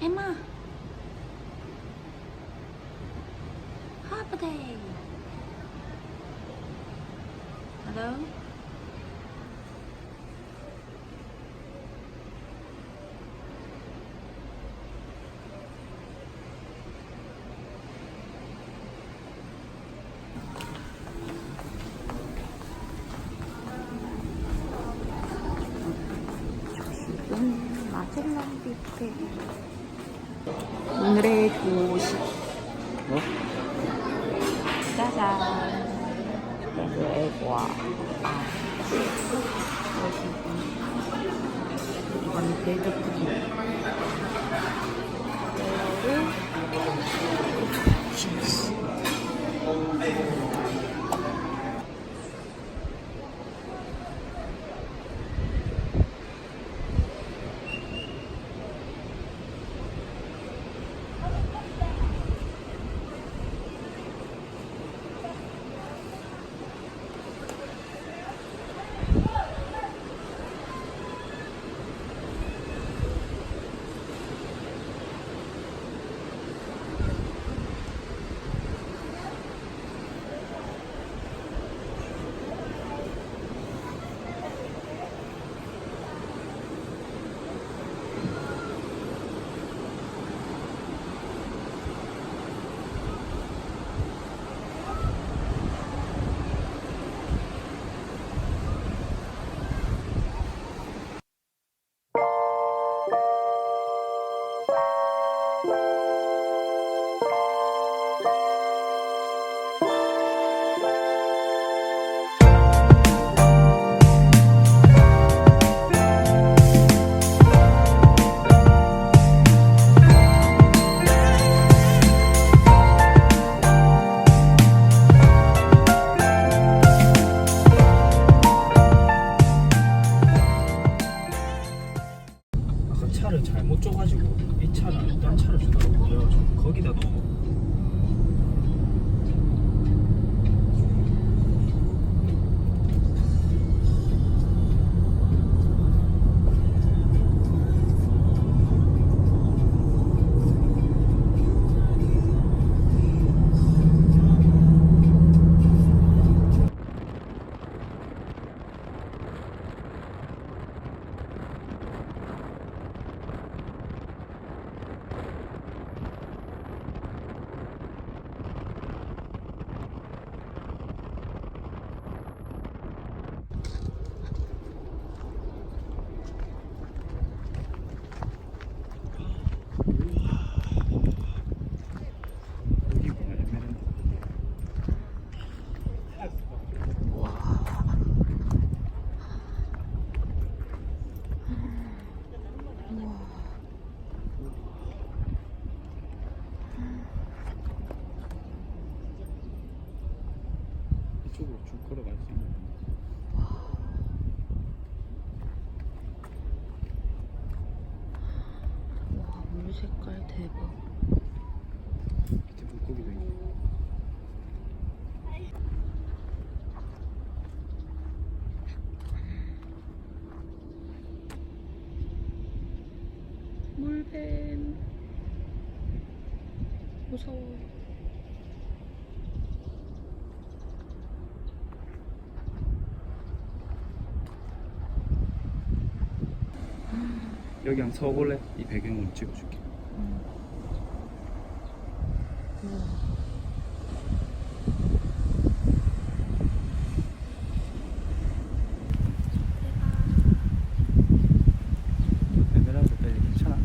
Emma. Happy day. Hello. 마젤란 뷔페. 오늘의 조식. 뭐? 짜잔. 애과. 이건 베이드 푸딩. 그리고 치즈. 차를 잘못 줘가지고 이 차를 딴 차를 주더라고. 그래가지고 거기다 넣어. 이쪽으로 쭉 걸어갈 수 있는. 와, 물 색깔 대박. 밑에 물고기도 있네. 물뱀. 무서워. 여기 한번 서볼래? 이 배경으로 찍어줄게. 에메랄드밸리 괜찮아?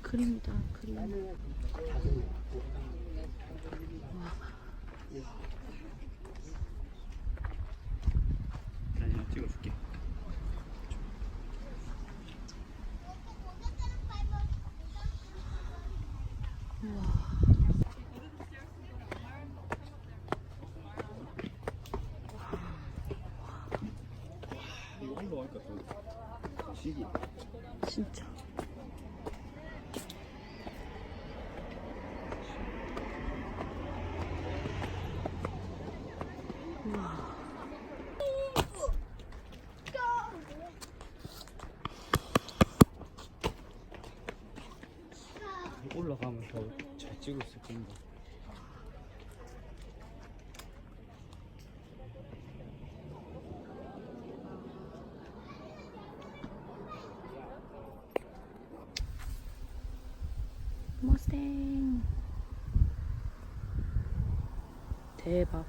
그림이다, 그림. 사진 찍어줄게. 이거 올라가니까 또 시기. 진짜. 올라가면 더 잘 찍을 수 있겠는데. 머스탱. 대박.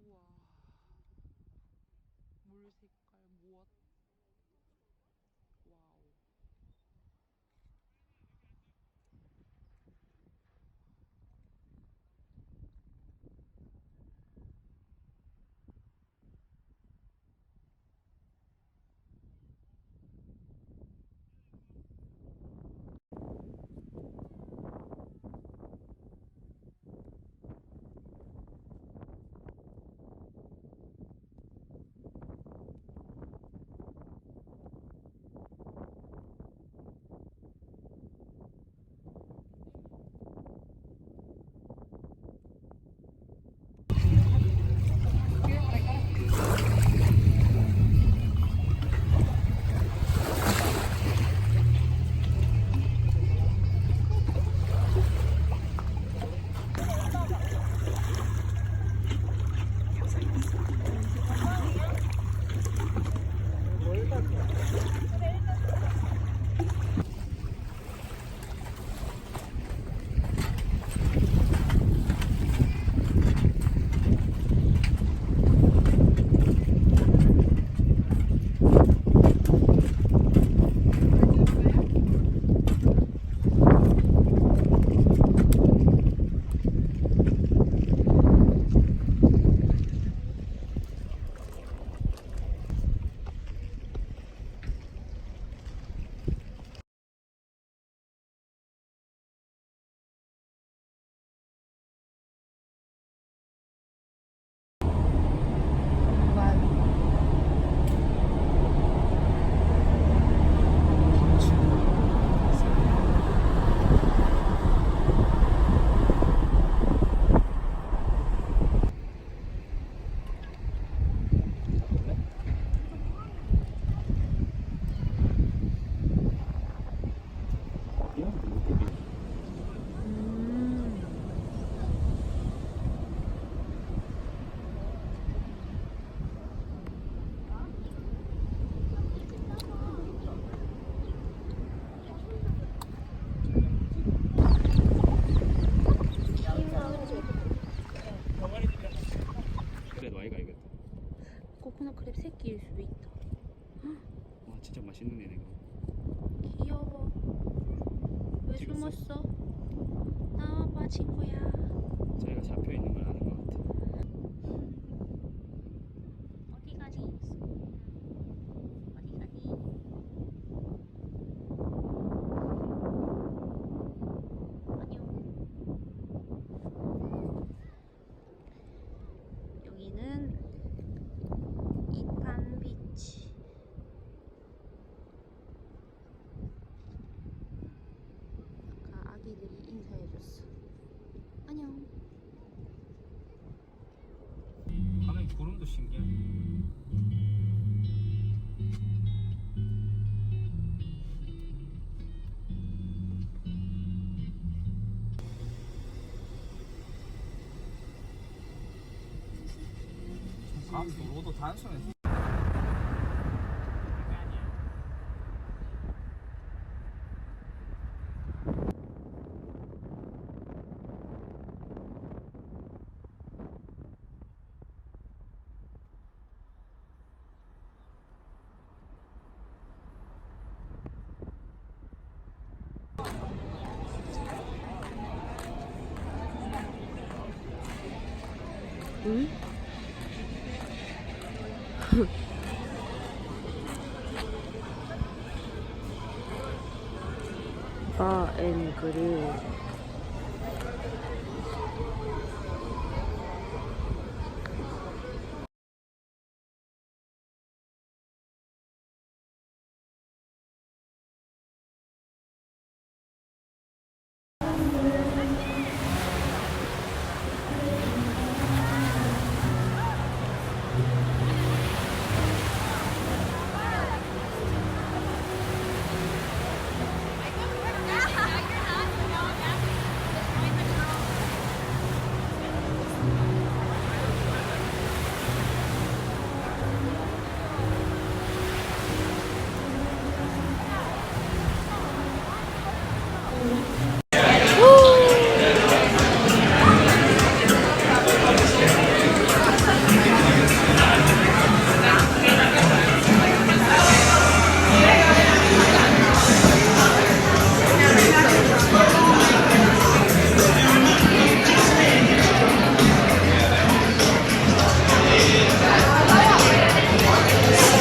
우와. 물 색깔 무엇? 와우. 코코넛 크랩 새끼일 수도 있다. 와 진짜 맛있는 애네. 귀여워. 왜 찍었어? 숨었어? 나와봐 친구야. 자기가 잡혀 있는 걸 아는 것 같아. 어디 가니? 어디 가니? 안녕. 여기는 이판비치. 아까 아기들이 인사해줬어. 안녕. 밤에 구름도 신기하네. 도로도 단순해서. 응? 바앤그릴.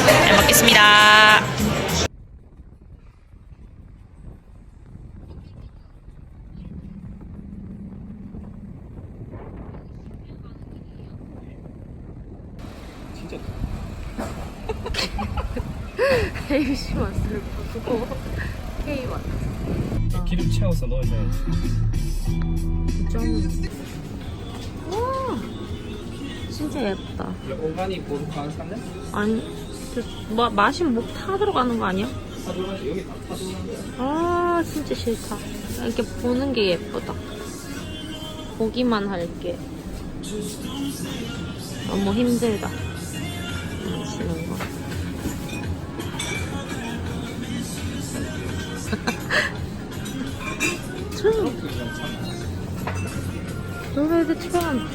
잘 먹겠습니다. 진짜 KC 맛을 보고 K 맛. 기름 채워서 넣어줘야지. 좀. 와, 진짜 예쁘다. 오가닉 보드카 살래? 아니, 맛이 목 타 들어가는 거 아니야? 타 들어가지. 여기 다 타 들어가는데. 아, 진짜 싫다. 이렇게 보는 게 예쁘다. 보기만 할게. 너무 힘들다. 마시는 거. 노래도 참.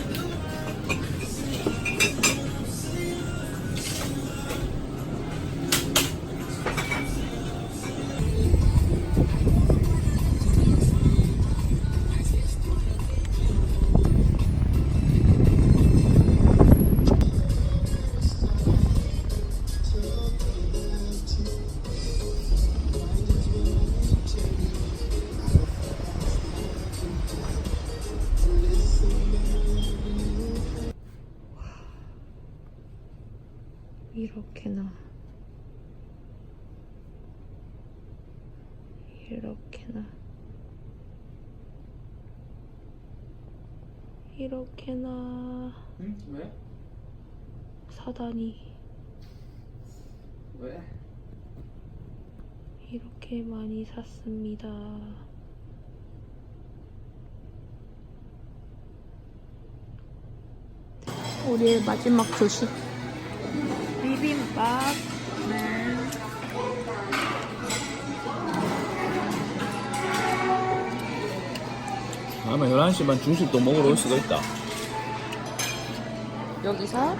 이렇게나 이렇게나 응? 왜? 사다니 왜? 이렇게 많이 샀습니다. 우리의 마지막 조식 비빔밥. 네. 아마 11시 반 중식도 먹으러 올 수도 있다. 여기서?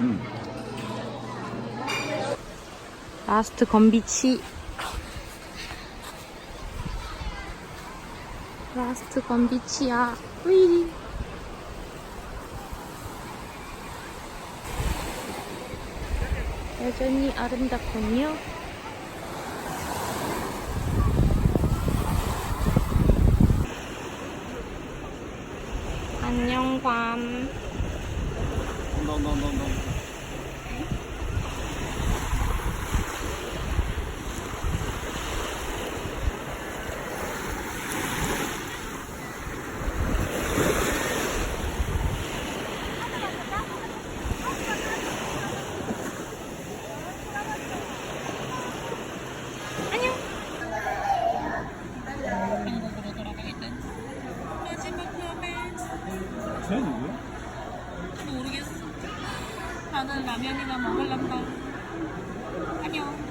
라스트 건비치. 라스트 건비치야. 으이. 여전히 아름답군요. 안녕, 괌. 방콕으로 돌아가겠다. 마지막 라멘. 쟤 누구야? 모르겠어. 나는 라면이나 먹을란다. 안녕.